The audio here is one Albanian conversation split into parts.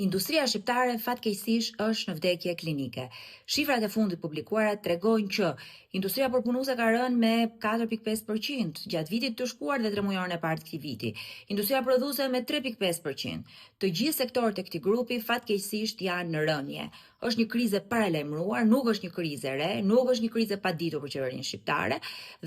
Industria shqiptare fatkeqësisht është në vdekje klinike. Shifrat e fundit publikuara tregojnë që industria përpunuese ka rënë me 4.5% gjatë vitit të shkuar dhe 3 muajorën e parë të këtij viti. Industria prodhuese me 3.5%. Të gjithë sektorët e këtij grupi fatkeqësisht janë në rënje. Është një krizë paralajmëruar, nuk është një krizë e re, nuk është një krizë e paditur për qeverinë shqiptare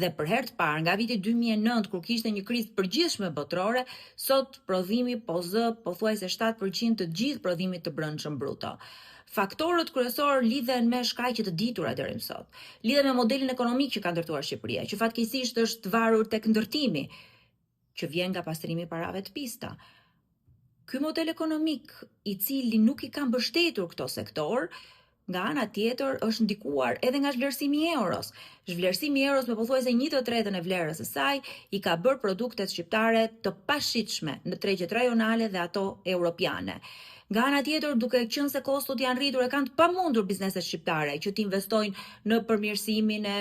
dhe për herë të parë nga viti 2009 kur kishte një krizë përgjithshme botërore, sot prodhimi po zë pothuajse 7% të gjithë prodhimit të brendshëm bruto. Faktorët kryesorë lidhen me shkaqe të ditura deri më sot. Lidhen me modelin ekonomik që ka ndërtuar Shqipëria, që fatkeqësisht është varur tek ndërtimi, që vjen nga pastrimi i parave të pista. Ky model ekonomik, i cili nuk i ka mbështetur këto sektor, nga ana tjetër është ndikuar edhe nga zhvlerësimi i euros. Zhvlerësimi i euros me pothuajse 1/3 e vlerës së saj i ka bërë produktet shqiptare të pashitshme në tregjet rajonale dhe ato europiane. Nga ana tjetër, duke qenë se kostot janë rritur, e kanë të pamundur bizneset shqiptare që të investojnë në përmirësimin e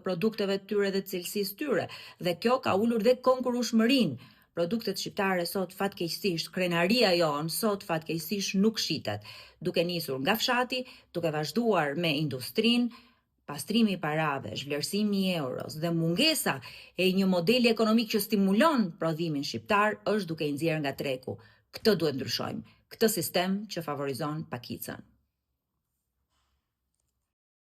produkteve të tyre dhe cilësisë tyre, dhe kjo ka ulur dhe konkurrueshmërinë. Produktet shqiptare sot fatkeqësisht, krenaria jon sot fatkeqësisht nuk shitet, duke nisur nga fshati, duke vazhduar me industrinë, pastrimi i parave, zhvlerësimi i euros dhe mungesa e një modeli ekonomik që stimulon prodhimin shqiptar është duke i nxjerrë nga treku. Këtë duhet ndryshojmë, këtë sistem që favorizon pakicën.